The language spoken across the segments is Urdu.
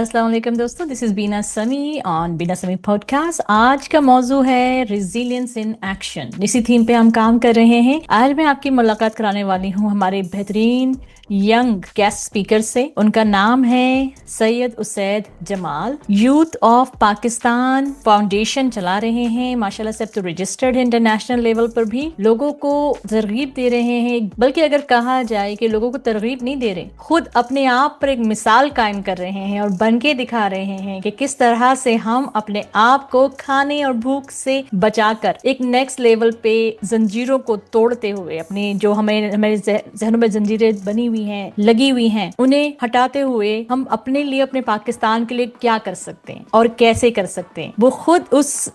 السلام علیکم دوستوں، دس از بینا سمی آن بینا سمی پوڈ کاسٹ۔ آج کا موضوع ہے ریزیلینس ان ایکشن۔ اسی تھیم پہ ہم کام کر رہے ہیں۔ آج میں آپ کی ملاقات کرانے والی ہوں ہمارے بہترین ینگ گیسٹ اسپیکر سے۔ ان کا نام ہے سید اسید جمال۔ یوتھ آف پاکستان فاؤنڈیشن چلا رہے ہیں، ماشاء اللہ سے اب تو رجسٹرڈ ہے انٹرنیشنل لیول پر بھی، لوگوں کو ترغیب دے رہے ہیں، بلکہ اگر کہا جائے کہ لوگوں کو ترغیب نہیں دے رہے، خود اپنے آپ پر ایک مثال قائم کر رہے ہیں اور بن کے دکھا رہے ہیں کہ کس طرح سے ہم اپنے آپ کو کھانے اور بھوک سے بچا کر ایک نیکسٹ لیول پہ زنجیروں کو توڑتے ہوئے، اپنے جو ہمارے ذہنوں میں زنجیریں بنی ہوئی ہیں، لگی ہوئی ہیں، انہیں ہٹاتے ہوئے ہم اپنے لیے، اپنے پاکستان کے لیے کیا کر سکتے ہیں اور کیسے کر سکتے ہیں۔ وہ خود اس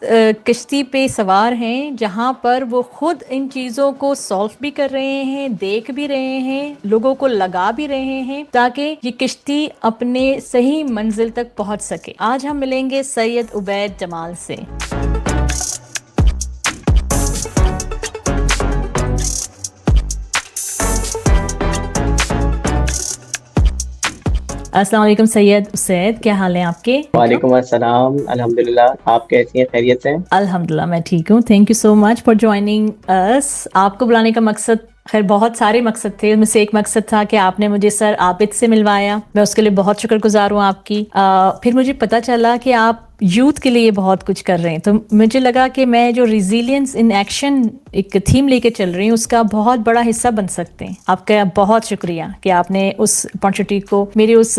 کشتی پہ سوار ہیں جہاں پر وہ خود ان چیزوں کو سولو بھی کر رہے ہیں، دیکھ بھی رہے ہیں، لوگوں کو لگا بھی رہے ہیں تاکہ یہ کشتی اپنے صحیح منزل تک پہنچ سکے۔ آج ہم ملیں گے سید عبید جمال سے۔ السلام علیکم سید اسید، کیا حال ہیں آپ کے؟ وعلیکم السلام، الحمدللہ، آپ کیسی ہیں؟ خیریت سے ہیں؟ الحمدللہ میں ٹھیک ہوں، thank you so much for joining اس۔ آپ کو بلانے کا مقصد، خیر بہت سارے مقصد تھے، ان میں سے ایک مقصد تھا کہ آپ نے مجھے سر عابد سے ملوایا، میں اس کے لیے بہت شکر گزار ہوں آپ کی۔ پھر مجھے پتا چلا کہ آپ یوتھ کے لیے بہت کچھ کر رہے ہیں، تو مجھے لگا کہ میں جو ریزیلینس ان ایکشن ایک تھیم لے کے چل رہی ہوں، اس کا بہت بڑا حصہ بن سکتے ہیں۔ آپ کا بہت شکریہ کہ آپ نے اس اپارچونیٹی کو، میری اس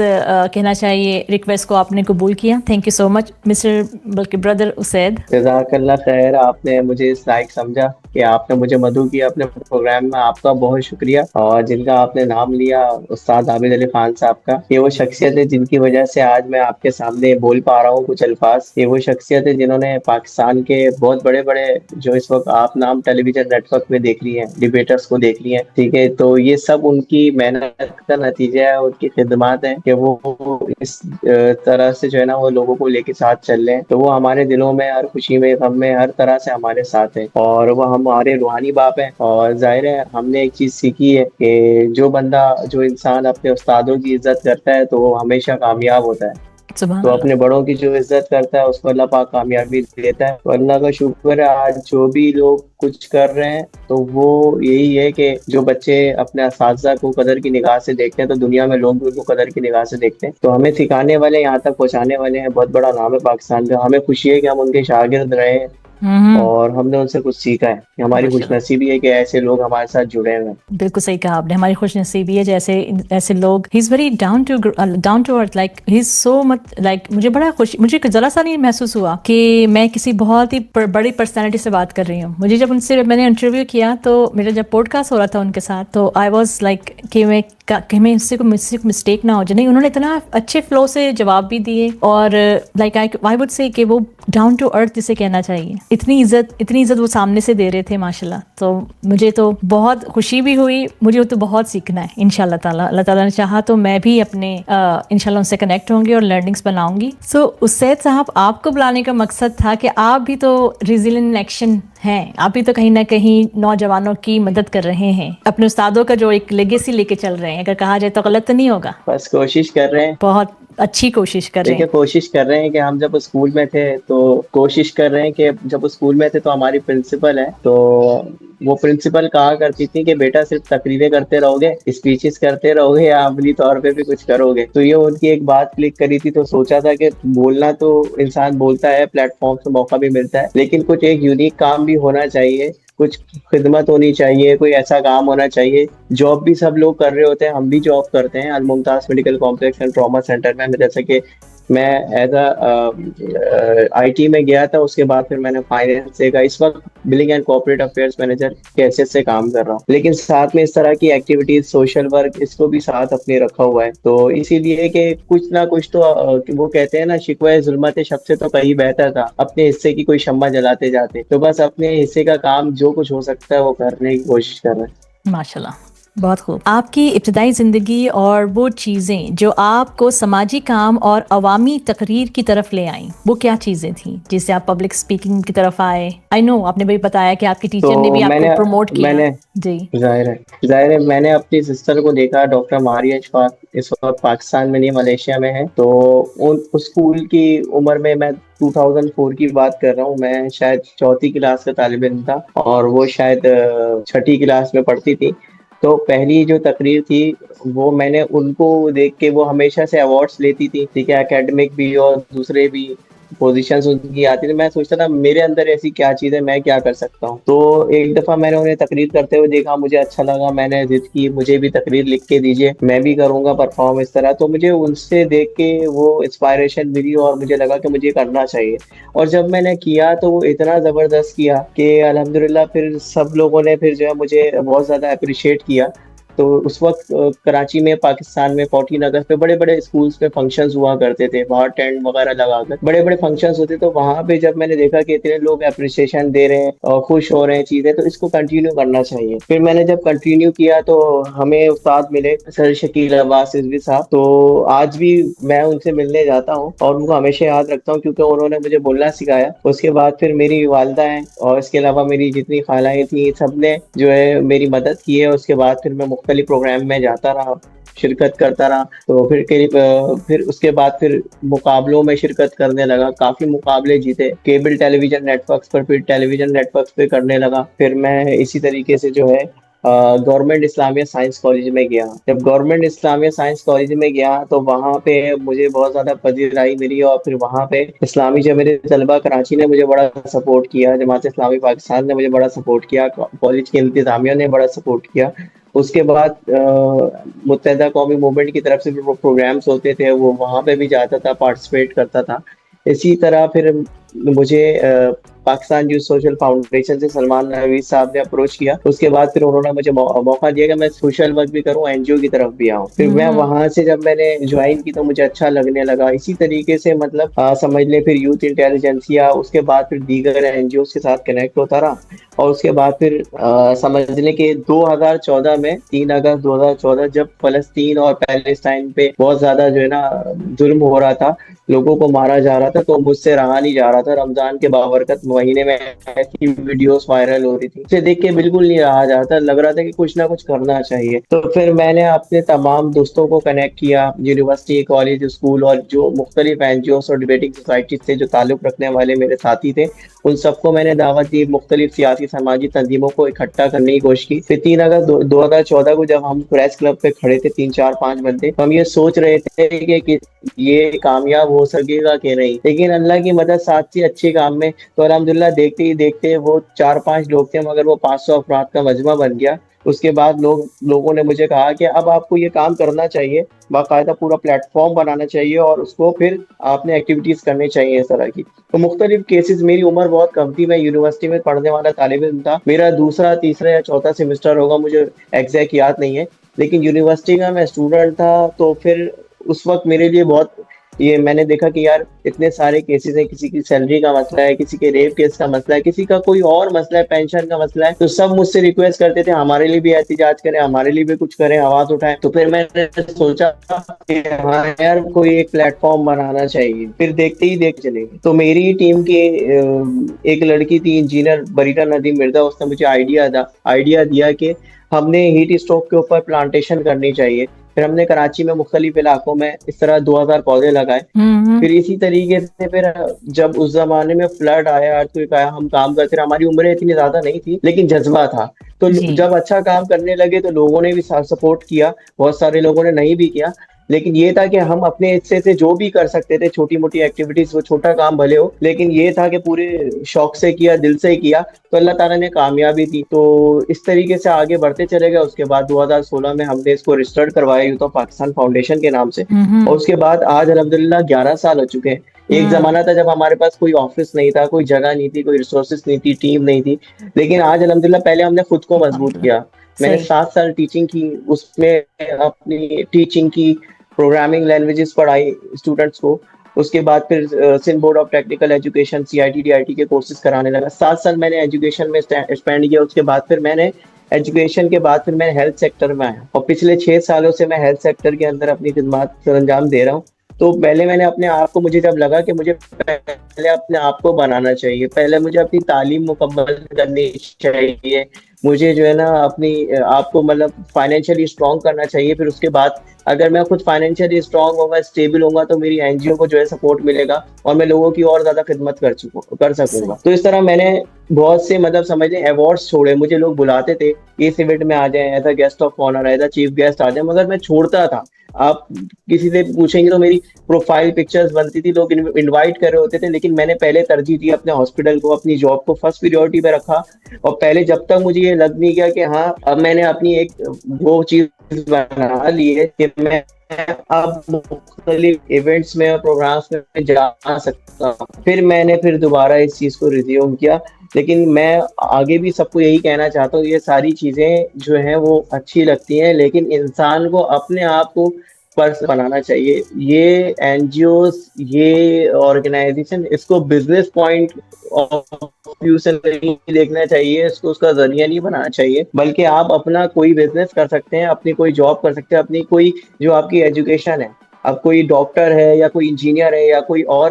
کہنا چاہیے ریکویسٹ کو آپ نے قبول کیا۔ Thank you so much mister, بلکہ بردر اسید۔ جزاک اللہ خیر، آپ نے مجھے اس لائق سمجھا کہ آپ نے مجھے مدعو کیا اپنے پروگرام میں، آپ کا بہت شکریہ۔ اور جن کا آپ نے نام لیا، استاد عابد علی خان صاحب کا، یہ وہ شخصیت ہے جن کی وجہ سے آج میں آپ کے سامنے بول پا رہا ہوں کچھ الفاظ۔ یہ وہ شخصیت ہے جنہوں نے پاکستان کے بہت بڑے بڑے، جو اس وقت آپ نام ٹیلی ویژن نیٹ ورک میں دیکھ رہی ہیں، ڈیبیٹرز کو دیکھ رہی ہیں، ٹھیک ہے، تو یہ سب ان کی محنت کا نتیجہ ہے، ان کی خدمات ہیں کہ وہ اس طرح سے جو ہے نا وہ لوگوں کو لے کے ساتھ چل رہے ہیں۔ تو وہ ہمارے دلوں میں، ہر خوشی میں، غم میں، ہر طرح سے ہمارے ساتھ ہیں، اور وہ ہمارے روحانی باپ ہیں۔ اور ظاہر ہے ہم نے ایک چیز سیکھی ہے کہ جو بندہ، جو انسان اپنے استادوں کی عزت کرتا ہے تو وہ ہمیشہ کامیاب ہوتا ہے۔ تو اپنے بڑوں کی جو عزت کرتا ہے اس کو اللہ پاک کامیابی دیتا ہے۔ تو اللہ کا شکر ہے، آج جو بھی لوگ کچھ کر رہے ہیں تو وہ یہی ہے کہ جو بچے اپنے اساتذہ کو قدر کی نگاہ سے دیکھتے ہیں تو دنیا میں لوگ بھی ان کو قدر کی نگاہ سے دیکھتے ہیں۔ تو ہمیں سکھانے والے، یہاں تک پہنچانے والے ہیں، بہت بڑا نام ہے پاکستان کا۔ ہمیں خوشی ہے کہ ہم ان کے شاگرد رہے ہیں اور ہم نے ان سے کچھ سیکھا ہے۔ ہماری خوش نصیبی ہے کہ ایسے لوگ ہمارے ساتھ جڑے ہوئے ہیں۔ بالکل صحیح کہا آپ نے، ہماری خوش نصیبی ہے جیسے ایسے لوگ۔ He is very down to earth, like he is so much like, مجھے ذرا سا نہیں محسوس ہوا کہ میں کسی بہت ہی بڑی پرسنالٹی سے بات کر رہی ہوں۔ مجھے جب ان سے میں نے انٹرویو کیا تو میرا جب پوڈ کاسٹ ہو رہا تھا ان کے ساتھ، تو آئی واز لائک کہ میں اس سے کوئی مسٹیک نہ ہو جائے۔ نہیں، انہوں نے اتنا اچھے فلو سے جواب بھی دیے، اور لائک آئی وڈ سے کہ وہ ڈاؤن ٹو ارتھ جسے کہنا چاہیے، اتنی عزت وہ سامنے سے دے رہے تھے ماشاءاللہ۔ تو مجھے تو بہت خوشی بھی ہوئی، مجھے تو بہت سیکھنا ہے انشاءاللہ تعالیٰ۔ اللہ تعالیٰ نے چاہا تو میں بھی اپنے انشاءاللہ ان سے کنیکٹ ہوں گی اور لرننگس بناؤں گی۔ سو اسید صاحب، آپ کو بلانے کا مقصد تھا کہ آپ بھی تو ریزیلینٹ ایکشن ہیں، آپ بھی تو کہیں نہ کہیں نوجوانوں کی مدد کر رہے ہیں، اپنے استادوں کا جو ایک لیگیسی لے کے چل رہے ہیں، اگر کہا جائے تو غلط تو نہیں ہوگا؟ بس کوشش کر رہے ہیں، بہت اچھی کوشش کر رہے ہیں۔ دیکھیں کوشش کر رہے ہیں کہ ہم جب اسکول میں تھے تو کوشش کر رہے ہیں کہ جب اسکول میں تھے تو ہماری پرنسپل ہے، تو وہ پرنسپل کہا کرتی تھی کہ بیٹا صرف تقریریں کرتے رہو گے، اسپیچز کرتے رہو گے، یا عملی طور پہ بھی کچھ کرو گے؟ تو یہ ان کی ایک بات کلک کری تھی، تو سوچا تھا کہ بولنا تو انسان بولتا ہے، پلیٹ فارم سے موقع بھی ملتا ہے، لیکن کچھ ایک یونیک کام بھی ہونا چاہیے، کچھ خدمت ہونی چاہیے، کوئی ایسا کام ہونا چاہیے۔ جاب بھی سب لوگ کر رہے ہوتے ہیں، ہم بھی جاب کرتے ہیں Al Mumtaz medical complex and trauma centre میں، جیسے کہ میں ایز آئی ٹی میں گیا تھا، اس کے بعد پھر میں نے فائنینس سے، اس وقت billing and corporate affairs manager کے حیثیت سے کام کر رہا ہوں، لیکن ساتھ میں اس طرح کی ایکٹیویٹیز، سوشل ورک، اس کو بھی ساتھ اپنے رکھا ہوا ہے۔ تو اسی لیے کہ کچھ نہ کچھ تو وہ کہتے ہیں نا، شکوہ ظلمت شب سے تو کہیں بہتر تھا، اپنے حصے کی کوئی شمع جلاتے جاتے، تو بس اپنے حصے کا کام جو کچھ ہو سکتا ہے وہ کرنے کی کوشش کر رہے ہیں۔ ماشاءاللہ بہت خوب. آپ کی ابتدائی زندگی اور وہ چیزیں جو آپ کو سماجی کام اور عوامی تقریر کی طرف لے آئیں، وہ کیا چیزیں تھیں جس سے آپ پبلک اسپیکنگ کی طرف آئے؟ آئی نو آپ نے بھی بتایا کہ آپ کی تو ٹیچر نے بھی آپ میں کو نے پروموٹ میں کیا. نے جی. ظاہر ہے میں نے اپنی سسٹر کو دیکھا، ڈاکٹر ماریا اشفاق اس وقت پاکستان میں نہیں ملیشیا میں ہے. تو اس اسکول کی عمر میں 2004 کی بات کر رہا ہوں، میں شاید چوتھی کلاس کا طالب علم تھا اور وہ شاید چھٹی کلاس میں پڑھتی تھی. تو پہلی جو تقریر تھی وہ میں نے ان کو دیکھ کے، وہ ہمیشہ سے ایوارڈس لیتی تھی، ٹھیک ہے، اکیڈمک بھی اور دوسرے بھی پوزیشنز ان کی آتی تھی. میں سوچتا تھا میرے اندر ایسی کیا چیز ہے، میں کیا کر سکتا ہوں. تو ایک دفعہ میں نے انہیں تقریر کرتے ہوئے دیکھا، مجھے اچھا لگا، میں نے ضد کی مجھے بھی تقریر لکھ کے دیجیے، میں بھی کروں گا پرفارم اس طرح. تو مجھے ان سے دیکھ کے وہ انسپائریشن ملی اور مجھے لگا کہ مجھے کرنا چاہیے. اور جب میں نے کیا تو وہ اتنا زبردست کیا کہ الحمدللہ پھر سب لوگوں نے پھر جو ہے مجھے بہت زیادہ اپریشیٹ کیا. تو اس وقت کراچی میں، پاکستان میں 14 اگست پہ بڑے بڑے اسکولس میں فنکشنز ہوا کرتے تھے، باہر ٹینٹ وغیرہ لگا کر بڑے بڑے فنکشنز ہوتے. تو وہاں پہ جب میں نے دیکھا کہ اتنے لوگ اپریشیشن دے رہے ہیں اور خوش ہو رہے ہیں چیزیں، تو اس کو کنٹینیو کرنا چاہیے. پھر میں نے جب کنٹینیو کیا تو ہمیں استاد ملے سر شکیل عباس رضوی صاحب. تو آج بھی میں ان سے ملنے جاتا ہوں اور ان کو ہمیشہ یاد رکھتا ہوں کیونکہ انہوں نے مجھے بولنا سکھایا. اس کے بعد پھر میری والدہ ہیں اور اس کے علاوہ میری جتنی خالائیں تھیں، سب نے جو ہے میری مدد کی ہے. اس کے بعد پھر میں مختلف پروگرام میں جاتا رہا، شرکت کرتا رہا. تو پھر اس کے بعد پھر مقابلوں میں شرکت کرنے لگا، کافی مقابلے جیتے، کیبل ٹیلی ویژن نیٹ ورکس پر، پھر ٹیلی ویژن نیٹ ورکس پہ کرنے لگا. پھر میں اسی طریقے سے جو ہے گورنمنٹ اسلامیہ سائنس کالج میں گیا. جب گورنمنٹ اسلامیہ سائنس کالج میں گیا تو وہاں پہ مجھے بہت زیادہ پذیرائی ملی اور پھر وہاں پہ اسلامی جمعیت طلبہ کراچی نے مجھے بڑا سپورٹ کیا، جماعت اسلامی پاکستان نے مجھے بڑا سپورٹ کیا، کالج کی انتظامیہ نے بڑا سپورٹ کیا. اس کے بعد متحدہ قومی موومنٹ کی طرف سے بھی پروگرامس ہوتے تھے، وہ وہاں پہ بھی جاتا تھا، پارٹیسپیٹ کرتا تھا. اسی طرح پھر مجھے پاکستان یوتھ سوشل فاؤنڈیشن سے سلمان نوید صاحب نے اپروچ کیا. اس کے بعد پھر انہوں نے مجھے موقع دیا کہ میں سوشل ورک بھی کروں، این جی او کی طرف بھی آؤں. پھر میں وہاں سے جب میں نے جوائن کی تو مجھے اچھا لگنے لگا. اسی طریقے سے مطلب سمجھ لیں پھر یوتھ انٹیلیجنسیا، اس کے بعد پھر دیگر این جی او کے ساتھ کنیکٹ ہوتا رہا. اور اس کے بعد پھر سمجھ لیں کہ 2014 میں 3 اگست 2014 جب فلسطین اور پیلسٹائن پہ بہت زیادہ جو ہے نا ظلم ہو رہا تھا، لوگوں کو مارا جا رہا تھا، تو مجھ سے رہا نہیں جا رہا تھا. رمضان کے بابرکت مہینے میں ایسی ویڈیوز وائرل ہو رہی تھی، اسے دیکھ کے بالکل نہیں رہا جا رہا تھا، لگ رہا تھا کہ کچھ نہ کچھ کرنا چاہیے. تو پھر میں نے اپنے تمام دوستوں کو کنیکٹ کیا، یونیورسٹی، کالج، اسکول اور جو مختلف این جی اوز اور ڈیبیٹنگ سوسائٹی سے جو تعلق رکھنے والے میرے ساتھی تھے، ان سب کو میں نے دعوت دی. مختلف سیاسی سماجی تنظیموں کو اکٹھا کرنے کی کوشش کی. پھر 3 اگست 2014 کو جب ہم پریس کلب پہ کھڑے تھے 3 4 5 بندے، ہم یہ سوچ رہے تھے کہ یہ کامیاب ہو سکے گا کہ نہیں، لیکن اللہ کی مدد ساتھ تھی اچھے کام میں. تو الحمدللہ دیکھتے ہی دیکھتے وہ 4 5 لوگ تھے مگر وہ 500 افراد کا مجمع بن گیا. اس کے بعد لوگوں نے مجھے کہا کہ اب آپ کو یہ کام کرنا چاہیے، باقاعدہ پورا پلیٹ فارم بنانا چاہیے اور اس کو پھر آپ نے ایکٹیویٹیز کرنی چاہیے اس طرح کی. تو مختلف کیسز، میری عمر بہت کم تھی، میں یونیورسٹی میں پڑھنے والا طالب علم تھا، میرا دوسرا تیسرا یا چوتھا سیمسٹر ہوگا، مجھے ایگزیکٹ یاد نہیں ہے، لیکن یونیورسٹی کا میں اسٹوڈنٹ تھا. تو پھر اس وقت میرے لیے بہت یہ میں نے دیکھا کہ یار اتنے سارے کیسز ہیں، کسی کی سیلری کا مسئلہ ہے، کسی کے ریپ کیس کا مسئلہ ہے، کسی کا کوئی اور مسئلہ ہے، پینشن کا مسئلہ ہے. تو سب مجھ سے ریکویسٹ کرتے تھے ہمارے لیے بھی احتجاج کریں، ہمارے لیے بھی کچھ کریں، آواز اٹھائیں. تو پھر میں نے سوچا کہ ہاں یار کوئی ایک پلیٹ فارم بنانا چاہیے. پھر دیکھتے ہی دیکھ چلے گئے. تو میری ٹیم کی ایک لڑکی تھی انجینئر بریٹا ندیم مرزا، اس نے مجھے آئیڈیا دیا کہ ہم نے ہیٹ اسٹوک کے اوپر پلانٹیشن کرنی چاہیے. پھر ہم نے کراچی میں مختلف علاقوں میں اس طرح 2000 پودے لگائے. پھر اسی طریقے سے پھر جب اس زمانے میں فلڈ آیا، ارتھکویک آیا، ہم کام کرتے رہے، ہماری عمریں اتنی زیادہ نہیں تھی لیکن جذبہ تھا. تو جی. جب اچھا کام کرنے لگے تو لوگوں نے بھی سپورٹ کیا، بہت سارے لوگوں نے نہیں بھی کیا، لیکن یہ تھا کہ ہم اپنے حصے سے جو بھی کر سکتے تھے، چھوٹی موٹی ایکٹیویٹیز، وہ چھوٹا کام بھلے ہو، لیکن یہ تھا کہ پورے شوق سے کیا، دل سے کیا. تو اللہ تعالیٰ نے کامیابی دی. تو اس طریقے سے آگے بڑھتے چلے گئے. اس کے بعد 2016 میں ہم نے اس کو رجسٹرڈ کروایا یوتھ آف پاکستان فاؤنڈیشن کے نام سے. اور اس کے بعد آج الحمدللہ 11 سال ہو چکے ہیں. ایک زمانہ تھا جب ہمارے پاس کوئی آفس نہیں تھا، کوئی جگہ نہیں تھی، کوئی ریسورسز نہیں تھی، ٹیم نہیں تھی، لیکن آج الحمدللہ پہلے ہم نے خود کو مضبوط کیا. میں نے 7 سال ٹیچنگ کی، اس میں اپنی ٹیچنگ کی، پروگرامنگ لینگویجز پڑھائی اسٹوڈنٹس کو. اس کے بعد پھر Sindh board of technical education CIT DIT کے کورسز کرانے لگا. 7 سال میں نے ایجوکیشن میں اسپینڈ کیا. اس کے بعد پھر میں نے ایجوکیشن کے بعد پھر میں ہیلتھ سیکٹر میں آیا اور پچھلے 6 سالوں سے میں ہیلتھ سیکٹر کے اندر اپنی خدمات سر انجام دے رہا ہوں. تو پہلے میں نے اپنے آپ کو, مجھے جب لگا کہ مجھے پہلے اپنے آپ کو بنانا چاہیے, پہلے مجھے اپنی تعلیم مکمل کرنی چاہیے, مجھے جو ہے نا اپنی آپ کو مطلب فائنینشلی اسٹرانگ کرنا چاہیے. پھر اس کے بعد اگر میں خود فائنینشلی اسٹرانگ ہوگا, اسٹیبل ہوگا, تو میری این جی او کو جو ہے سپورٹ ملے گا اور میں لوگوں کی اور زیادہ خدمت کر سکوں گا. صحیح. تو اس طرح میں نے بہت سے مطلب سمجھ لیں ایوارڈس چھوڑے. مجھے لوگ بلاتے تھے اس ایونٹ میں آ جائیں, as a guest of honour, as a chief guest آ جائیں, مگر میں چھوڑتا تھا. آپ کسی سے پوچھیں گے تو میری پروفائل پکچرز بنتی تھی, لوگ انوائٹ کر رہے ہوتے تھے, لیکن میں نے پہلے ترجیح دی اپنے ہاسپٹل کو, اپنی جاب کو فرسٹ پریورٹی پہ رکھا. اور پہلے جب تک مجھے یہ لگ نہیں گیا کہ ہاں اب میں نے اپنی ایک وہ چیز بنا لی ہے کہ میں اب مختلف ایونٹس میں اور پروگرامس میں جا سکتا ہوں, پھر دوبارہ اس چیز کو ریزیوم کیا. لیکن میں آگے بھی سب کو یہی کہنا چاہتا ہوں, یہ ساری چیزیں جو ہیں وہ اچھی لگتی ہیں, لیکن انسان کو اپنے آپ کو پرس بنانا چاہیے. یہ این جی اوز, یہ آرگنائزیشن اس کو بزنس پوائنٹ آف ویو سے نہیں دیکھنا چاہیے, اس کو اس کا ذریعہ نہیں بنانا چاہیے, بلکہ آپ اپنا کوئی بزنس کر سکتے ہیں, اپنی کوئی جاب کر سکتے ہیں, اپنی کوئی جو آپ کی ایجوکیشن ہے, اب کوئی ڈاکٹر ہے یا کوئی انجینئر ہے یا کوئی اور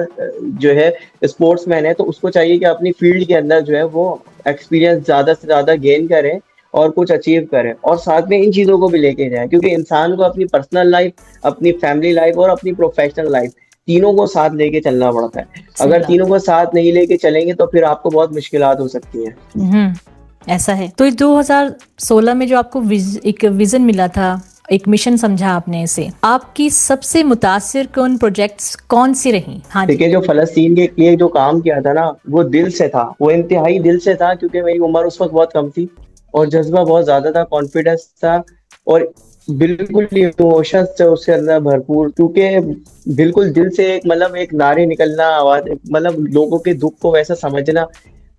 جو ہے اسپورٹس مین ہے, تو اس کو چاہیے کہ اپنی فیلڈ کے اندر جو ہے وہ ایکسپیرینس زیادہ سے زیادہ گین کرے اور کچھ اچیو کرے, اور ساتھ میں ان چیزوں کو بھی لے کے جائیں, کیونکہ انسان کو اپنی پرسنل لائف, اپنی فیملی لائف اور اپنی پروفیشنل لائف تینوں کو ساتھ لے کے چلنا پڑتا ہے. صحیح اگر بات تینوں کو ساتھ نہیں لے کے چلیں گے تو پھر آپ کو بہت مشکلات ہو سکتی ہیں. ہے. ایسا ہے. تو 2016 میں جو آپ کو ایک ویژن ملا تھا, ایک مشن سمجھا آپ نے اسے, آپ کی سب سے متاثر کن پروجیکٹس کون سی رہیں؟ ہاں جی. دیکھیے, جو فلسطین کے لیے جو کام کیا تھا نا, وہ دل سے تھا, وہ انتہائی دل سے تھا, کیونکہ میری عمر اس وقت بہت کم تھی اور جذبہ بہت زیادہ تھا, کانفیڈنس تھا, اور بالکل ایموشنز تھے اس کے اندر بھرپور, کیونکہ بالکل دل سے ایک نعرے نکلنا, آواز, مطلب لوگوں کے دکھ کو ویسا سمجھنا,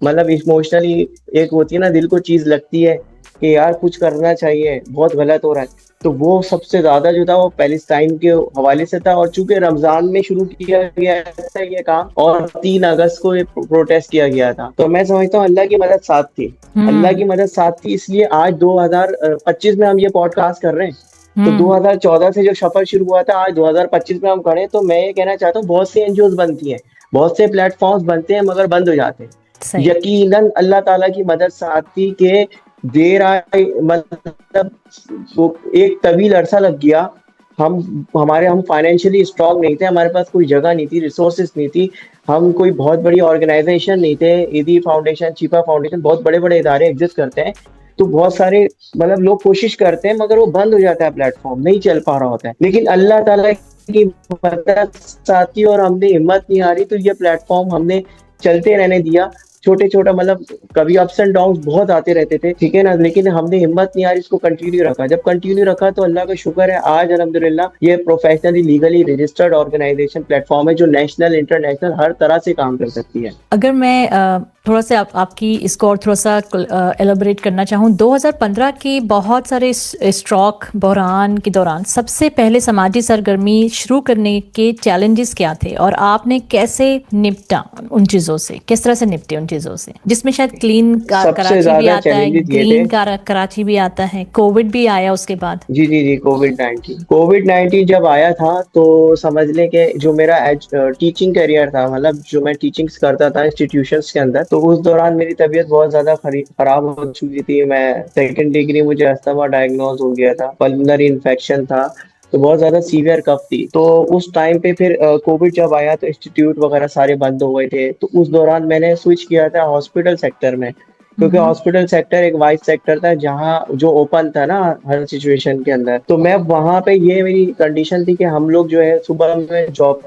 مطلب ایموشنلی ایک ہوتی ہے نا دل کو چیز لگتی ہے کہ یار کچھ کرنا چاہیے, بہت غلط ہو رہا ہے. تو وہ سب سے زیادہ جو تھا وہ پیلسٹائن کے حوالے سے تھا, اور چونکہ رمضان میں شروع کیا گیا تھا یہ کام اور 3 اگست کو یہ پروٹیسٹ کیا گیا تھا, تو میں سمجھتا ہوں اللہ کی مدد ساتھ تھی, اللہ کی مدد ساتھ تھی, اس لیے آج 2025 میں ہم یہ پوڈ کاسٹ کر رہے ہیں. تو 2014 سے جو سفر شروع ہوا تھا, آج 2025 میں ہم کھڑے, تو میں یہ کہنا چاہتا ہوں بہت سی این جی اوز بنتی ہیں, بہت سے پلیٹ فارمز بنتے ہیں, مگر بند ہو جاتے ہیں. صحیح. یقیناً اللہ تعالیٰ کی مدد ساتھ تھی کہ دیر آئی, مطلب ایک طویل عرصہ لگ گیا. ہم فائنینشلی اسٹرانگ نہیں تھے, ہمارے پاس کوئی جگہ نہیں تھی, ریسورسز نہیں تھی, ہم کوئی بہت بڑی آرگنائزیشن نہیں تھے. ایدی فاؤنڈیشن, چیپا فاؤنڈیشن, بہت بڑے بڑے ادارے ایگزسٹ کرتے ہیں, تو بہت سارے مطلب لوگ کوشش کرتے ہیں, مگر وہ بند ہو جاتا ہے, پلیٹ فارم نہیں چل پا رہا ہوتا ہے. لیکن اللہ تعالیٰ کی مدد ساتھی اور ہم نے ہمت نہیں ہاری, تو یہ پلیٹ فارم ہم نے چلتے رہنے دیا. چھوٹا مطلب کبھی اپس اینڈ ڈاؤنس بہت آتے رہتے تھے, ٹھیک ہے نا, لیکن ہم نے ہمت نہیں ہاری, اس کو کنٹینیو رکھا. جب کنٹینیو رکھا تو اللہ کا شکر ہے, آج الحمدللہ یہ professionally legally registered organisation platform ہے, جو نیشنل انٹرنیشنل ہر طرح سے کام کر سکتی ہے. اگر میں تھوڑا سا آپ کی اس کو اور تھوڑا سا ایلیبریٹ کرنا چاہوں, 2015 کے بہت سارے اسٹروک بحران کے دوران سب سے پہلے سماجی سرگرمی شروع کرنے کے چیلنجز کیا تھے, اور آپ نے کیسے نپٹا ان چیزوں سے, کس طرح سے نپٹے ان چیزوں سے, جس میں شاید کلین کراچی بھی آتا ہے, گرین کراچی بھی آتا ہے, کووڈ بھی آیا اس کے بعد. جی کووڈ-19 جب آیا تھا تو سمجھ لیں کہ جو میرا ٹیچنگ کیریئر تھا, مطلب جو میں ٹیچنگز کرتا تھا انسٹیٹیوشنز کے اندر, تو اس دوران میری طبیعت بہت زیادہ خراب ہو چکی تھی. میں 2nd ڈگری مجھے استھما ڈائگنوز ہو گیا تھا, پلمنری انفیکشن تھا, تو بہت زیادہ سیویئر کف تھی. تو اس ٹائم پہ پھر کووڈ جب آیا تو انسٹیٹیوٹ وغیرہ سارے بند ہو گئے تھے, تو اس دوران میں نے سوئچ کیا تھا ہاسپٹل سیکٹر میں, کیونکہ ہاسپٹل سیکٹر ایک وائٹ سیکٹر تھا جہاں جو اوپن تھا نا ہر سچویشن کے اندر. تو میں وہاں پہ, یہ میری کنڈیشن تھی کہ ہم لوگ جو ہے صبح میں جاب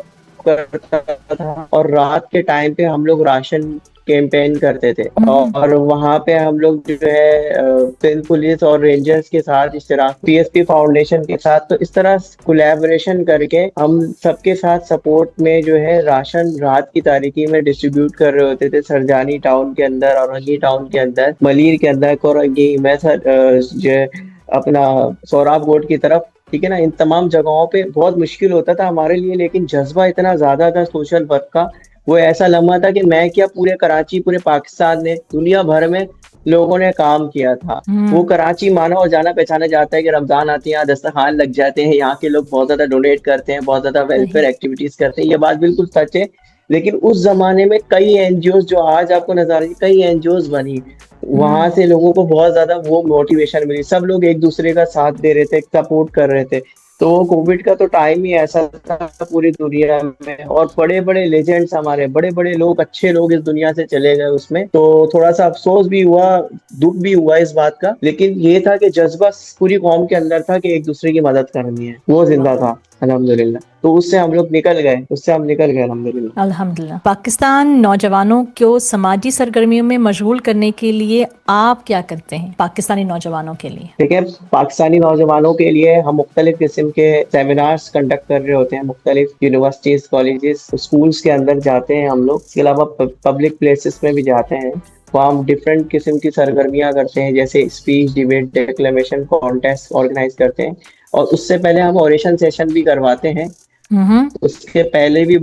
کرتا تھا اور رات کے ٹائم پہ ہم لوگ راشن کیمپین کرتے تھے, اور وہاں پہ ہم لوگ جو ہے پولیس اور رینجرز کے ساتھ اشتراک, پی ایس پی فاؤنڈیشن کے ساتھ, تو اس طرح کولیبریشن کر کے ہم سب کے ساتھ سپورٹ میں جو ہے راشن رات کی تاریکی میں ڈسٹریبیوٹ کر رہے ہوتے تھے. سرجانی ٹاؤن کے اندر, اورنگی ٹاؤن کے اندر, ملیر کے اندر, کورنگی میں جو ہے اپنا سوراب گوٹ کی طرف, ٹھیک ہے نا, ان تمام جگہوں پہ بہت مشکل ہوتا تھا ہمارے لیے, لیکن جذبہ اتنا زیادہ تھا سوشل ورک کا, وہ ایسا لمحہ تھا کہ میں کیا پورے کراچی، پورے پاکستان نے، دنیا بھر میں لوگوں نے کام کیا تھا. وہ کراچی مانا اور جانا پہچانا جاتا ہے کہ رمضان آتے ہیں یہاں دسترخوان لگ جاتے ہیں، یہاں کے لوگ بہت زیادہ ڈونیٹ کرتے ہیں، بہت زیادہ ویلفیئر ایکٹیویٹیز کرتے ہیں. یہ بات بالکل سچ ہے. لیکن اس زمانے میں کئی این جی اوز جو آج آپ کو نظر آ رہی، کئی این جی اوز بنی، وہاں سے لوگوں کو بہت زیادہ وہ موٹیویشن ملی، سب لوگ ایک دوسرے کا ساتھ دے رہے تھے، سپورٹ کر رہے تھے. تو وہ کووڈ کا تو ٹائم ہی ایسا تھا پوری دنیا میں، اور بڑے بڑے لیجنڈس، ہمارے بڑے بڑے لوگ، اچھے لوگ اس دنیا سے چلے گئے اس میں. تو تھوڑا سا افسوس بھی ہوا، دکھ بھی ہوا اس بات کا، لیکن یہ تھا کہ جذبہ پوری قوم کے اندر تھا کہ ایک دوسرے کی مدد کرنی ہے، وہ زندہ تھا الحمدللہ. تو اس سے ہم لوگ نکل گئے، الحمدللہ. الحمدللہ. پاکستان نوجوانوں کو سماجی سرگرمیوں میں مشغول کرنے کے لیے آپ کیا کرتے ہیں پاکستانی نوجوانوں کے لیے؟ دیکھیں، پاکستانی نوجوانوں کے لیے ہم مختلف قسم کے سیمینارز کنڈکٹ کر رہے ہوتے ہیں، مختلف یونیورسٹیز، کالجز، اسکولز کے اندر جاتے ہیں ہم لوگ. اس کے علاوہ پبلک پلیسز میں بھی جاتے ہیں. وہاں ہم ڈفرینٹ قسم کی سرگرمیاں کرتے ہیں، جیسے اسپیچ، ڈیبیٹ، ڈیکلیمیشن کانٹیسٹ آرگنائز کرتے ہیں. اور اس سے پہلے ہم اوریشن سیشن بھی کرواتے ہیں. اس کے پہلے بھی،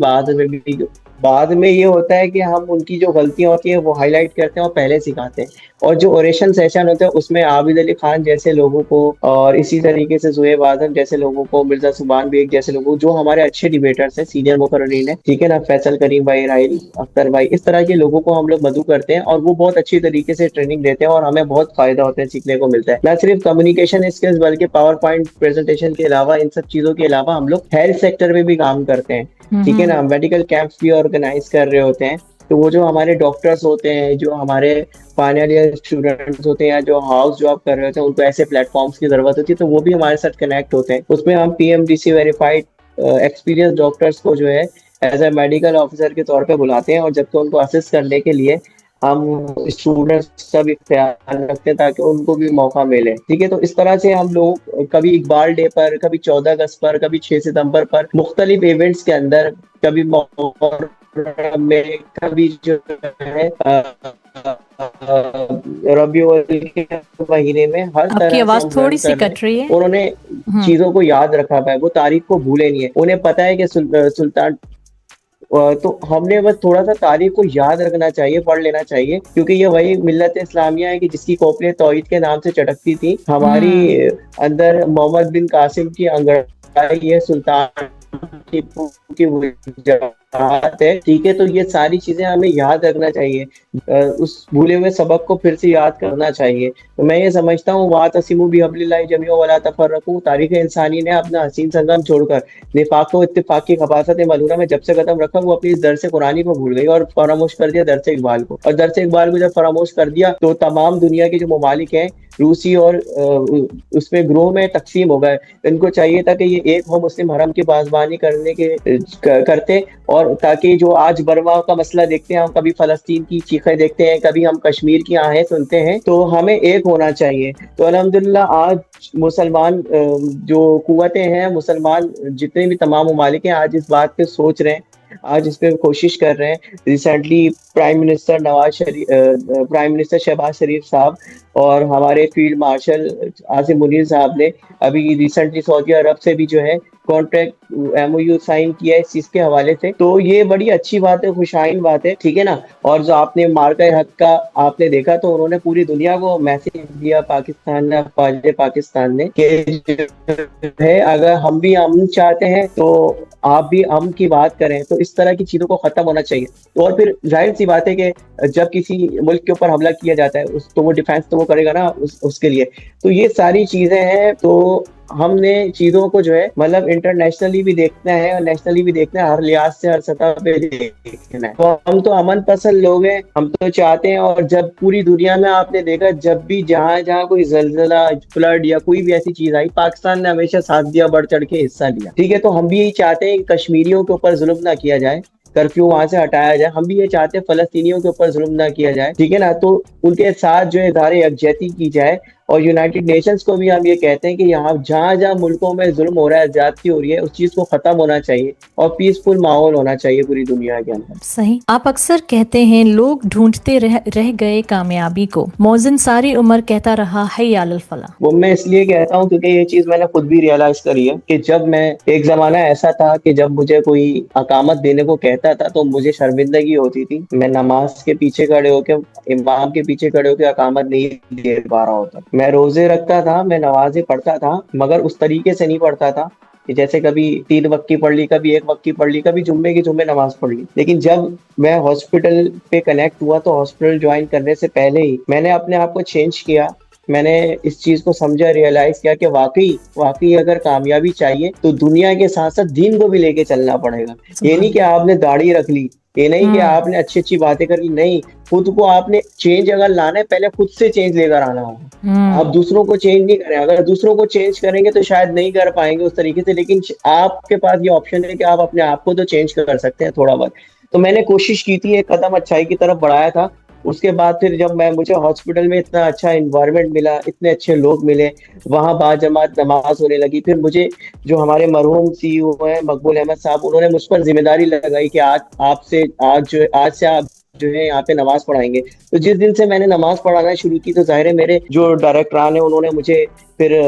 بعد میں یہ ہوتا ہے کہ ہم ان کی جو غلطیاں ہوتی ہیں وہ ہائی لائٹ کرتے ہیں اور پہلے سکھاتے ہیں. اور جو اوریشن سیشن ہوتا ہے اس میں عابد علی خان جیسے لوگوں کو، اور اسی طریقے سے زہیب اعظم جیسے لوگوں کو، مرزا سبحان بیگ جیسے لوگوں کو، جو ہمارے اچھے ڈیبیٹرس ہیں، سینئر مقررین ہیں، ٹھیک ہے نا، فیصل کریم بھائی، راحیل اختر بھائی، اس طرح کے لوگوں کو ہم لوگ مدعو کرتے ہیں، اور وہ بہت اچھی طریقے سے ٹریننگ دیتے ہیں، اور ہمیں بہت فائدہ ہوتا ہے، سیکھنے کو ملتا ہے. نہ صرف کمیونیکیشن اسکلز بلکہ پاور پوائنٹ پریزنٹیشن کے علاوہ، ان سب چیزوں کے علاوہ ہم لوگ ہیلتھ سیکٹر میں بھی کام کرتے ہیں. ٹھیک ہے نا، میڈیکل کیمپس بھی آرگنائز کر رہے ہوتے ہیں. تو وہ جو ہمارے ڈاکٹرز ہوتے ہیں، جو ہمارے فائنل ایئر اسٹوڈنٹس ہوتے ہیں، یا جو ہاؤس جاب کر رہے ہوتے ہیں، ان کو ایسے پلیٹ فارمس کی ضرورت ہوتی ہے، تو وہ بھی ہمارے ساتھ کنیکٹ ہوتے ہیں. اس میں ہم P M D C verified experience doctors کو جو ہے ایز اے میڈیکل آفیسر کے طور پہ بلاتے ہیں، اور جبکہ ان کو اسسٹ کرنے کے لیے ہم اسٹوڈنٹس کا بھی خیال رکھتے ہیں تاکہ ان کو بھی موقع ملے. ٹھیک ہے، تو اس طرح سے ہم لوگ کبھی اقبال ڈے پر، کبھی 14 اگست پر، کبھی 6 ستمبر پر، مختلف ایونٹس کے اندر، کبھی میں، کبھی جو ہے ربیع الاول کے مہینے میں، ہر آپ کی طرح سے آواز ہم تھوڑی رن سی کر رہے ہیں. کٹ رہی ہے. انہوں نے چیزوں کو یاد رکھا ہے، وہ تاریخ کو بھولے نہیں ہے. انہیں پتا ہے کہ سلطان، تو ہم نے بس تھوڑا سا تاریخ کو یاد رکھنا چاہیے، پڑھ لینا چاہیے، کیونکہ یہ وہی ملت اسلامیہ ہے کہ جس کی کھوپڑیں توحید کے نام سے چٹکتی تھی. ہماری اندر محمد بن قاسم کی انگڑائی ہے، سلطان ٹیپو کی وجاہت ہے. ٹھیک ہے، تو یہ ساری چیزیں ہمیں یاد رکھنا چاہیے، اس بھولے ہوئے سبق کو پھر سے یاد کرنا چاہیے. تو میں یہ سمجھتا ہوں، وَاعْتَصِمُوا بِحَبْلِ اللَّهِ جَمِيعًا وَلَا تَفَرَّقُوا. تاریخ انسانی نے اپنا حسین سنگم چھوڑ کر نفاق و اتفاق کی خباثت ملعونہ میں جب سے قدم رکھا، وہ اپنی درس قرآنی کو بھول گئی اور فراموش کر دیا درس اقبال کو. اور درس اقبال کو جب فراموش کر دیا تو تمام دنیا کے جو ممالک ہیں، روسی اور اس میں گروہ میں تقسیم ہو گئے. ان کو چاہیے تھا کہ یہ ایک ہو مسلم حرم کی پاسبانی کرتے، اور تاکہ جو آج برما کا مسئلہ دیکھتے ہیں ہم، کبھی فلسطین کی چیخیں دیکھتے ہیں، کبھی ہم کشمیر کی آہیں سنتے ہیں، تو ہمیں ایک ہونا چاہیے. تو الحمدللہ آج مسلمان جو قوتیں ہیں، مسلمان جتنے بھی تمام ممالک ہیں، آج اس بات پہ سوچ رہے ہیں، آج اس پہ کوشش کر رہے ہیں. ریسنٹلی پرائم منسٹر شہباز شریف صاحب اور ہمارے فیلڈ مارشل عاصم منیر صاحب نے ابھی ریسنٹلی سعودی عرب سے بھی جو ہے contract M O U sign کیا ہے اس چیز کے حوالے سے. تو یہ بڑی اچھی بات ہے، خوشائن بات ہے. ٹھیک ہے نا. اور جو آپ نے مارکہ حق کا آپ نے دیکھا، تو انہوں نے پوری دنیا کو میسج دیا، پاکستان نے، افواج پاکستان نے، کہ ہے اگر ہم بھی امن چاہتے ہیں تو آپ بھی امن کی بات کریں. تو اس طرح کی چیزوں کو ختم ہونا چاہیے. اور پھر ظاہر سی بات ہے کہ جب کسی ملک کے اوپر حملہ کیا جاتا ہے تو وہ ڈیفینس تو وہ کرے گا نا اس کے لیے. تو یہ ساری چیزیں ہیں. تو ہم نے چیزوں کو جو ہے مطلب انٹرنیشنلی بھی دیکھنا ہے اور نیشنلی بھی دیکھنا ہے، ہر لحاظ سے، ہر سطح پہ دیکھنا ہے. تو ہم تو امن پسند لوگ ہیں، ہم تو چاہتے ہیں. اور جب پوری دنیا میں آپ نے دیکھا، جب بھی جہاں کوئی زلزلہ، فلڈ یا کوئی بھی ایسی چیز آئی، پاکستان نے ہمیشہ ساتھ دیا، بڑھ چڑھ کے حصہ لیا. ٹھیک ہے، تو ہم بھی یہی چاہتے ہیں کہ کشمیریوں کے اوپر ظلم نہ کیا جائے، کرفیو وہاں سے ہٹایا جائے. ہم بھی یہ چاہتے ہیں فلسطینیوں کے اوپر ظلم نہ کیا جائے. ٹھیک ہے نا. تو ان کے ساتھ جو ہے اظہار یکجہتی کی جائے. اور یونائٹڈ نیشنز کو بھی ہم یہ کہتے ہیں کہ یہاں جہاں جہاں ملکوں میں ظلم ہو رہا ہے، زیادتی ہو رہی ہے، اس چیز کو ختم ہونا چاہیے اور پیسفل ماحول ہونا چاہیے پوری دنیا کے اندر۔ صحیح۔ آپ اکثر کہتے ہیں لوگ ڈھونڈتے رہ گئے کامیابی کو، محسن ساری عمر کہتا رہا حی علی الفلاح۔ وہ میں اس لیے کہتا ہوں کیونکہ یہ چیز میں نے خود بھی ریئلائز کری ہے کہ جب میں ایک زمانہ ایسا تھا کہ جب مجھے کوئی اقامت دینے کو کہتا تھا تو مجھے شرمندگی ہوتی تھی، میں نماز کے پیچھے کھڑے ہو کے، امام کے پیچھے کھڑے ہو کے اقامت نہیں دے پا رہا ہوتا۔ میں روزے رکھتا تھا، میں نمازیں پڑھتا تھا، مگر اس طریقے سے نہیں پڑھتا تھا کہ جیسے کبھی 3 وقت کی پڑھ لی، کبھی 1 وقت کی پڑھ لی، کبھی جمعے کی جمعے نماز پڑھ لی۔ لیکن جب میں ہاسپٹل پہ کنیکٹ ہوا تو ہاسپٹل جوائن کرنے سے پہلے ہی میں نے اپنے آپ کو چینج کیا، میں نے اس چیز کو سمجھا، ریئلائز کیا کہ واقعی اگر کامیابی چاہیے تو دنیا کے ساتھ ساتھ دین کو بھی لے کے چلنا پڑے گا۔ یہ نہیں کہ آپ نے داڑھی رکھ لی، یہ نہیں کہ آپ نے اچھی اچھی باتیں کر لی، نہیں، خود کو آپ نے چینج اگر لانا ہے پہلے خود سے چینج لے کر آنا ہوگا۔ آپ دوسروں کو چینج نہیں کریں، اگر دوسروں کو چینج کریں گے تو شاید نہیں کر پائیں گے اس طریقے سے، لیکن آپ کے پاس یہ آپشن ہے کہ آپ اپنے آپ کو تو چینج کر سکتے ہیں تھوڑا بہت۔ تو میں نے کوشش کی تھی، ایک قدم اچھائی کی طرف بڑھایا تھا۔ اس کے بعد پھر جب مجھے ہاسپٹل میں اتنا اچھا انوائرمنٹ ملا، اتنے اچھے لوگ ملے، وہاں باجماعت نماز ہونے لگی، پھر مجھے جو ہمارے مرحوم سی او ہیں مقبول احمد صاحب، انہوں نے مجھ پر ذمہ داری لگائی کہ آج سے آپ جو ہے یہاں پہ نماز پڑھائیں گے۔ تو جس دن سے میں نے نماز پڑھانا شروع کی تو ظاہر ہے میرے جو ڈائریکٹران ہیں انہوں نے مجھے پھر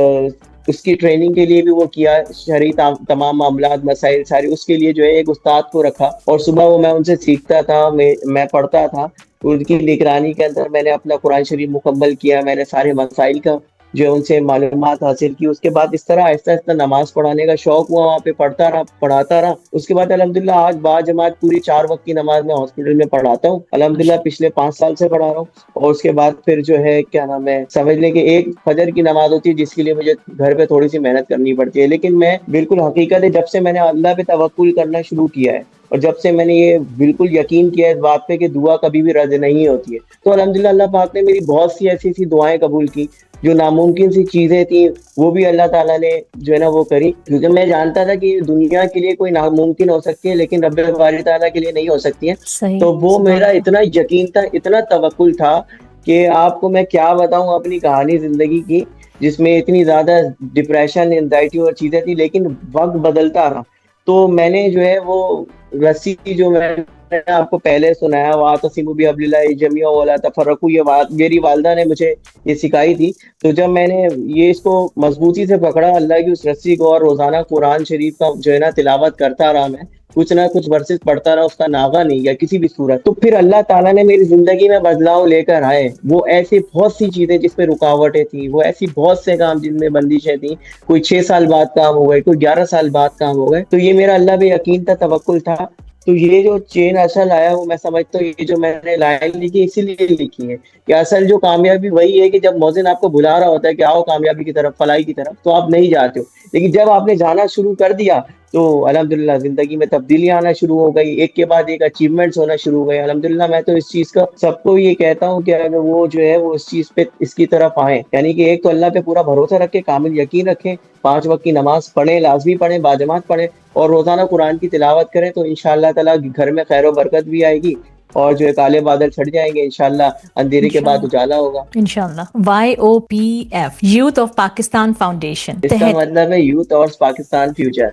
اس کی ٹریننگ کے لیے بھی وہ کیا، شرعی تمام معاملات مسائل ساری، اس کے لیے جو ہے ایک استاد کو رکھا، اور صبح وہ میں ان سے سیکھتا تھا، میں پڑھتا تھا، ان کی نگرانی کے اندر میں نے اپنا قرآن شریف مکمل کیا، میں نے سارے مسائل کا جو ہے ان سے معلومات حاصل کی۔ اس کے بعد اس طرح آہستہ آہستہ نماز پڑھانے کا شوق ہوا، وہاں پہ پڑھتا رہا، پڑھاتا رہا۔ اس کے بعد الحمدللہ آج باجماعت پوری 4 وقت کی نماز میں ہاسپٹل میں پڑھاتا ہوں، الحمدللہ پچھلے 5 سال سے پڑھا رہا ہوں۔ اور اس کے بعد پھر جو ہے کیا نام ہے، سمجھ لیں کہ ایک فجر کی نماز ہوتی ہے جس کے لیے مجھے گھر پہ تھوڑی سی محنت کرنی پڑتی ہے، لیکن میں بالکل حقیقت ہے جب سے میں نے اللہ پہ توکل کرنا شروع کیا ہے اور جب سے میں نے یہ بالکل یقین کیا اس بات پہ کہ دعا کبھی بھی رد نہیں ہوتی ہے، تو الحمدللہ اللہ پاک نے میری بہت سی ایسی دعائیں قبول کی، جو ناممکن سی چیزیں تھیں وہ بھی اللہ تعالیٰ نے جو ہے نا وہ کری، کیونکہ میں جانتا تھا کہ دنیا کے لیے کوئی ناممکن ہو سکتی ہے لیکن رب باری تعالیٰ کے لیے نہیں ہو سکتی ہے۔ تو وہ میرا اتنا یقین تھا، اتنا توکل تھا کہ آپ کو میں کیا بتاؤں اپنی کہانی زندگی کی، جس میں اتنی زیادہ ڈپریشن، انزائٹی اور چیزیں تھی، لیکن وقت بدلتا رہا تو میں نے جو ہے وہ رسی جو میں نے آپ کو پہلے سنایا، وَاعْتَصِمُوا بِحَبْلِ اللَّهِ جَمِيعًا وَلَا تَفَرَّقُوا، یہ بات میری والدہ نے مجھے یہ سکھائی تھی۔ تو جب میں نے یہ اس کو مضبوطی سے پکڑا، اللہ کی اس رسی کو، اور روزانہ قرآن شریف کا جو ہے نا تلاوت کرتا رہا، میں کچھ نہ کچھ ورسز پڑھتا رہا، اس کا ناغہ نہیں یا کسی بھی صورت، تو پھر اللہ تعالیٰ نے میری زندگی میں بدلاؤ لے کر آئے۔ وہ ایسی بہت سی چیزیں جس پہ رکاوٹیں تھیں، وہ ایسی بہت سے کام جن میں بندشیں تھیں، کوئی 6 سال بعد کام ہو گئے، کوئی 11 سال بعد کام ہو گئے، تو یہ میرا اللہ پہ یقین تھا، توکل تھا۔ تو یہ جو چین اصل آیا وہ میں سمجھتا ہوں یہ جو میں نے لائن لکھی اسی لیے لکھی ہے کہ اصل جو کامیابی وہی ہے کہ جب محسن آپ کو بلا رہا ہوتا ہے کہ آؤ کامیابی کی طرف، فلاحی کی طرف، تو آپ نہیں جاتے ہو، لیکن جب آپ نے جانا شروع کر دیا تو الحمدللہ زندگی میں تبدیلیاں آنا شروع ہو گئی، ایک کے بعد ایک اچیومنٹس ہونا شروع ہو گئے۔ الحمدللہ میں تو اس چیز کا سب کو یہ کہتا ہوں کہ اگر وہ جو ہے وہ اس چیز پہ اس کی طرف آئیں، یعنی کہ ایک تو اللہ پہ پورا بھروسہ رکھے، کامل یقین رکھیں، 5 وقت کی نماز پڑھیں، لازمی پڑھیں، باجماعت پڑھیں، اور روزانہ قرآن کی تلاوت کریں، تو انشاءاللہ تعالیٰ گھر میں خیر و برکت بھی آئے گی، اور جو ہے کالے بادل چھٹ جائیں گے انشاءاللہ، اندھیرے کے بعد اجالا ہوگا انشاءاللہ۔ YOPF youth of Pakistan foundation, اس کا مطلب ہے یوتھ اور Pakistan future.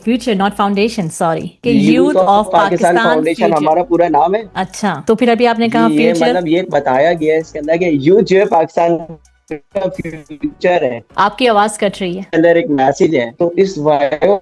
Future not foundation, sorry, کہ youth youth of of Pakistan Pakistan foundation future. ہمارا پورا نام ہے۔ اچھا، تو پھر ابھی آپ نے جی کہا یہ فیوچر، مطلب یہ بتایا گیا ہے اس کے اندر کہ یوتھ جو ہے پاکستان کا فیوچر ہے، آپ کی آواز کٹ رہی ہے۔ اندر ایک میسج ہے، تو اس وائیو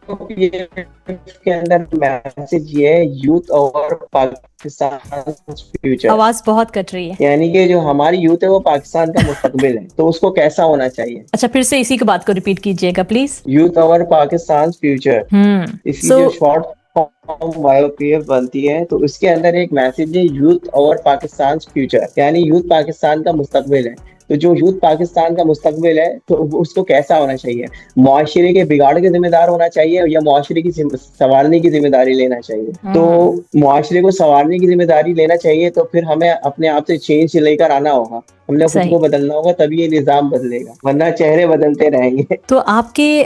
کے اندر میسج یہ ہے، یوتھ اور پاکستان فیوچر، آواز بہت کٹ رہی ہے۔ یعنی کہ جو ہماری یوتھ ہے وہ پاکستان کا مستقبل ہے، تو اس کو کیسا ہونا چاہیے۔ اچھا، پھر سے اسی کی بات کو ریپیٹ کیجیے گا پلیز۔ یوتھ اور پاکستان فیوچر، اس کی سو جو شارٹ فارم YOPF بنتی ہے، تو اس کے اندر ایک میسج ہے، یوتھ اور پاکستان فیوچر، یعنی یوتھ پاکستان کا مستقبل ہے۔ تو جو یوتھ پاکستان کا مستقبل ہے تو اس کو کیسا ہونا چاہیے، معاشرے کے بگاڑ کے ذمہ دار ہونا چاہیے یا معاشرے کی سنوارنے کی ذمہ داری لینا چاہیے؟ تو معاشرے کو سنوارنے کی ذمہ داری لینا چاہیے، تو پھر ہمیں اپنے آپ سے چینج لے کر آنا ہوگا، ہم نے خود کو بدلنا ہوگا، تبھی یہ نظام بدلے گا، ورنہ چہرے بدلتے رہیں گے۔ تو آپ کے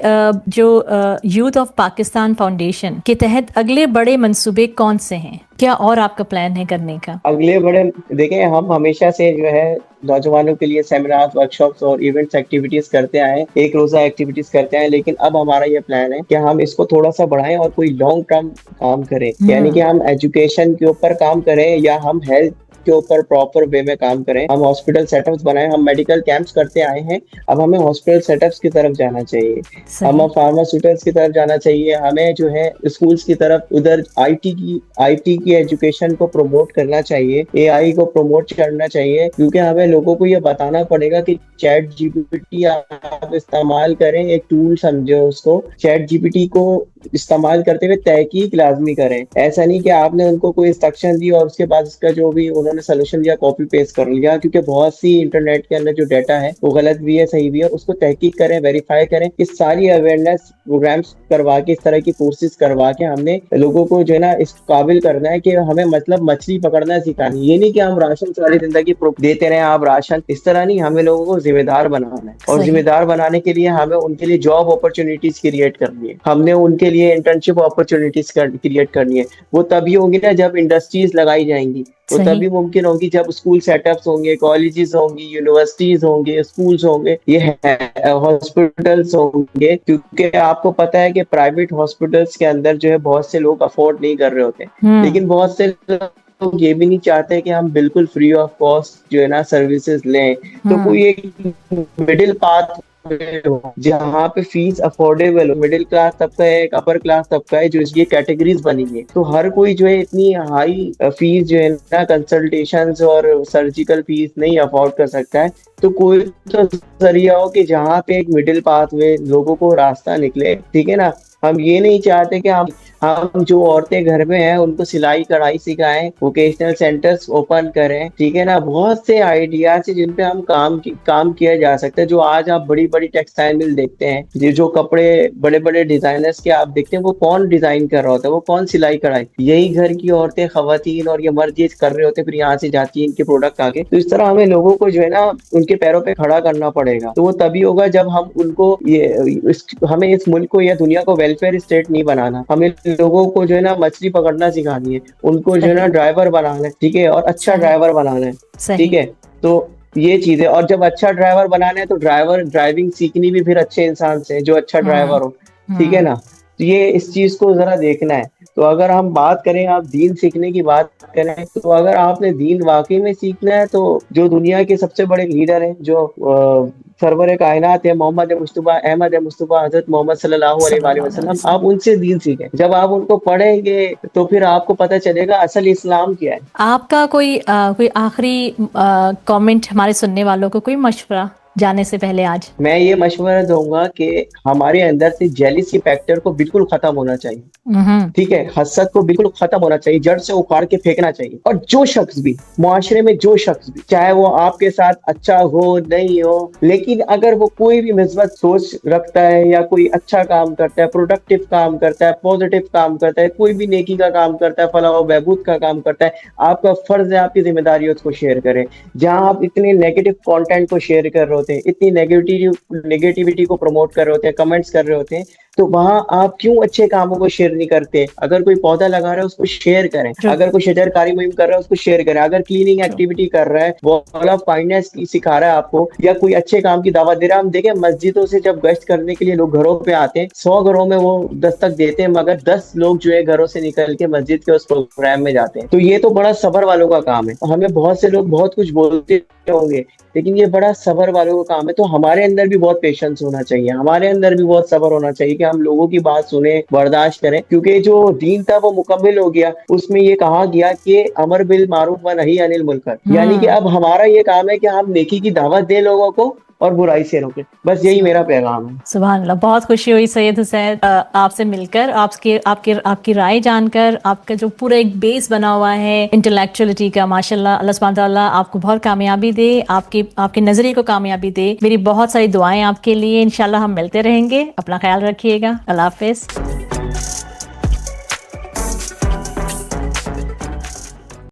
جو یوتھ آف پاکستان فاؤنڈیشن کے تحت اگلے بڑے منصوبے کون سے ہیں؟ کیا اور آپ کا پلان ہے کرنے کا؟ اگلے بڑے دیکھیں، ہم ہمیشہ سے جو ہے نوجوانوں کے لیے سیمینار، ورکشاپس اور ایونٹس ایکٹیویٹیز کرتے آئے ہیں، ایک روزہ ایکٹیویٹیز کرتے ہیں، لیکن اب ہمارا یہ پلان ہے کہ ہم اس کو تھوڑا سا بڑھائیں اور کوئی لانگ ٹرم کام کریں، یعنی کہ ہم ایجوکیشن کے اوپر کام کریں یا ہم ہیلتھ کے اوپر پراپر وے میں کام کریں، ہم ہاسپٹل سیٹ اپس بنائیں. ہم میڈیکل کیمپس کرتے آئے ہیں، اب ہمیں ہاسپٹل سیٹ اپس کی طرف جانا چاہیے، ہمیں فارماسیوٹکلس کی طرف جانا چاہیے، ہمیں جو ہے اسکولس کی طرف ادھر آئی ٹی کی ایجوکیشن کو پروموٹ کرنا چاہیے، اے آئی کو پروموٹ کرنا چاہیے، کیونکہ ہمیں لوگوں کو یہ بتانا پڑے گا کہ چیٹ جی پی ٹی آپ استعمال کریں، ایک ٹول سمجھے اس کو، چیٹ جی پی ٹی کو استعمال کرتے ہوئے تحقیق لازمی کریں. ایسا نہیں کہ آپ نے ان کو کوئی انسٹرکشن دی اور اس کے بعد اس کا جو بھی انہوں نے سولوشن دیا کاپی پیسٹ کر لیا، کیونکہ بہت سی انٹرنیٹ کے اندر جو ڈیٹا ہے وہ غلط بھی ہے صحیح بھی ہے، اس کو تحقیق کریں، ویریفائی کریں. اس ساری اویئرنیس پروگرامس کروا کے، اس طرح کی کورسز کروا کے ہم نے لوگوں کو جو ہے نا اس قابل کرنا ہے کہ ہمیں مطلب مچھلی پکڑنا سکھانی. یہ نہیں کہ ہم راشن ساری زندگی دیتے رہے آپ راشن، اس طرح نہیں، ہمیں لوگوں کو ذمہ دار بنانا ہے، اور ذمہ دار بنانے کے لیے ہمیں ان کے لیے جاب اپرچونیٹیز کریٹ کرنی ہے، ہم نے ان کے لیے انٹرنشپ اپرچونیٹیز کریٹ کرنی ہے. وہ تبھی ہوگی نا جب انڈسٹریز لگائی جائیں گی، وہ تبھی ممکن ہوگی جب اسکول سیٹ اپس ہوں گے، کالجز ہوں گی، یونیورسٹیز ہوں گے، اسکولز ہوں گے، یہ ہاسپٹلس ہوں گے. کیونکہ آپ کو پتا ہے کہ پرائیویٹ ہاسپٹلس کے اندر جو ہے بہت سے لوگ افورڈ نہیں کر رہے ہوتے، لیکن بہت سے لوگ یہ بھی نہیں چاہتے کہ ہم بالکل فری آف کاسٹ جو ہے نا سروسز لیں. تو کوئی ایک مڈل پاتھ جہاں پہ فیس افورڈیبل ہو، مڈل کلاس طبقہ ہے، ایک اپر کلاس طبقہ ہے، جو اس کی کیٹیگریز بنی ہے. تو ہر کوئی جو ہے اتنی ہائی فیس جو ہے نا کنسلٹیشنز اور سرجیکل فیس نہیں افورڈ کر سکتا ہے. تو کوئی تو ذریعہ ہو کہ جہاں پہ ایک مڈل پاتھ میں لوگوں کو راستہ نکلے، ٹھیک ہے نا. ہم یہ نہیں چاہتے کہ ہم جو عورتیں گھر میں ہیں ان کو سلائی کڑھائی سکھائیں، ووکیشنل سینٹرز اوپن کریں، ٹھیک ہے نا. بہت سے آئیڈیاز ہیں جن پہ ہم کام کیا جا سکتا ہے. جو آج آپ بڑی بڑی ٹیکسٹائل مل دیکھتے ہیں، جو کپڑے بڑے بڑے ڈیزائنرز کے آپ دیکھتے ہیں، وہ کون ڈیزائن کر رہا ہوتا ہے، وہ کون سلائی کڑھائی، یہی گھر کی عورتیں، خواتین اور یہ مرد یہ کر رہے ہوتے ہیں، پھر یہاں سے جاتی ہیں ان کے پروڈکٹ آگے. تو اس طرح ہمیں لوگوں کو جو ہے نا ان کے پیروں پہ کھڑا کرنا پڑے گا. تو وہ تبھی ہوگا جب ہم ان کو ہمیں اس ملک کو یا دنیا کو ویلفیئر اسٹیٹ نہیں بنانا، ہمیں لوگوں کو جو ہے نا مچھلی پکڑنا سکھانی ہے، ان کو جو ہے نا ڈرائیور بنانا ہے، ٹھیک ہے، اور اچھا ڈرائیور بنانا ہے، ٹھیک ہے. تو یہ چیز ہے. اور جب اچھا ڈرائیور بنانا ہے تو ڈرائیونگ سیکھنی بھی پھر اچھے انسان سے جو اچھا ڈرائیور ہو، ٹھیک ہے نا. تو یہ اس چیز کو ذرا دیکھنا ہے. تو اگر ہم بات کریں، آپ دین سیکھنے کی بات کریں، تو اگر آپ نے دین واقعی میں سیکھنا ہے تو جو دنیا کے سب سے بڑے لیڈر ہیں، جو سرور کائنات ہے، محمد مصطفیٰ احمد مصطفیٰ حضرت محمد صلی اللہ علیہ وسلم، آپ ان سے دین سیکھیں. جب آپ ان کو پڑھیں گے تو پھر آپ کو پتہ چلے گا اصل اسلام کیا ہے. آپ کا کوئی آخری کامنٹ ہمارے سننے والوں کو، کوئی مشورہ جانے سے پہلے آج؟ میں یہ مشورہ دوں گا کہ ہمارے اندر سے جیلسی فیکٹر کو بالکل ختم ہونا چاہیے، ٹھیک ہے، حسد کو بالکل ختم ہونا چاہیے، جڑ سے اکھاڑ کے پھینکنا چاہیے. اور جو شخص بھی معاشرے میں، جو شخص بھی، چاہے وہ آپ کے ساتھ اچھا ہو نہیں ہو، لیکن اگر وہ کوئی بھی مثبت سوچ رکھتا ہے یا کوئی اچھا کام کرتا ہے، پروڈکٹیو کام کرتا ہے، پازیٹیو کام کرتا ہے، کوئی بھی نیکی کا کام کرتا ہے، فلاح و بہبود کا کام کرتا ہے، آپ کا فرض ہے، آپ کی ذمہ داری ہے اس کو شیئر کریں. جہاں آپ اتنے نیگیٹو کانٹینٹ کو شیئر کر رہے ہوتے ہیں، اتنی نیگیٹیوٹی کو پروموٹ کر رہے ہوتے ہیں، کمنٹس کر رہے ہوتے ہیں، تو وہاں آپ کیوں اچھے کاموں کو شیئر نہیں کرتے؟ اگر کوئی پودا لگا رہا ہے اس کو شیئر کریں، اگر کوئی شجر کاری مہم کر رہا ہے اس کو شیئر کریں، اگر کلیننگ ایکٹیویٹی کر رہا ہے، وال آف کائنڈنس سکھا رہا ہے آپ کو، یا کوئی اچھے کام کی دعوت دے رہا ہے. ہم دیکھیں مسجدوں سے جب گشت کرنے کے لیے لوگ گھروں پہ آتے ہیں، 100 گھروں میں وہ دستک دیتے ہیں، مگر 10 لوگ جو ہے گھروں سے نکل کے مسجد کے اس پروگرام میں جاتے ہیں. تو یہ تو بڑا صبر والوں کا کام ہے. ہمیں بہت سے لوگ بہت کچھ بولتے ہوں گے، لیکن یہ بڑا صبر والوں کا کام ہے. تو ہمارے اندر بھی بہت پیشنس ہونا چاہیے، ہمارے اندر بھی بہت صبر ہونا چاہیے کہ ہم لوگوں کی بات سنیں، برداشت کریں. کیونکہ جو دین تھا وہ مکمل ہو گیا، اس میں یہ کہا گیا کہ امر بالمعروف و نہی عن المنکر، یعنی کہ اب ہمارا یہ کام ہے کہ ہم نیکی کی دعوت دیں لوگوں کو اور برائی سے روکیں. بس یہی میرا پیغام ہے. سبحان اللہ، بہت خوشی ہوئی سید حسین آپ سے مل کر، آپ کی رائے جان کر. آپ کا جو پورا ایک بیس بنا ہوا ہے انٹلیکچولیٹی کا، ماشاءاللہ، اللہ سبحانہ تعالیٰ آپ کو بہت کامیابی دے، آپ کے نظریے کو کامیابی دے. میری بہت ساری دعائیں آپ کے لیے. انشاءاللہ ہم ملتے رہیں گے. اپنا خیال رکھیے گا. اللہ حافظ.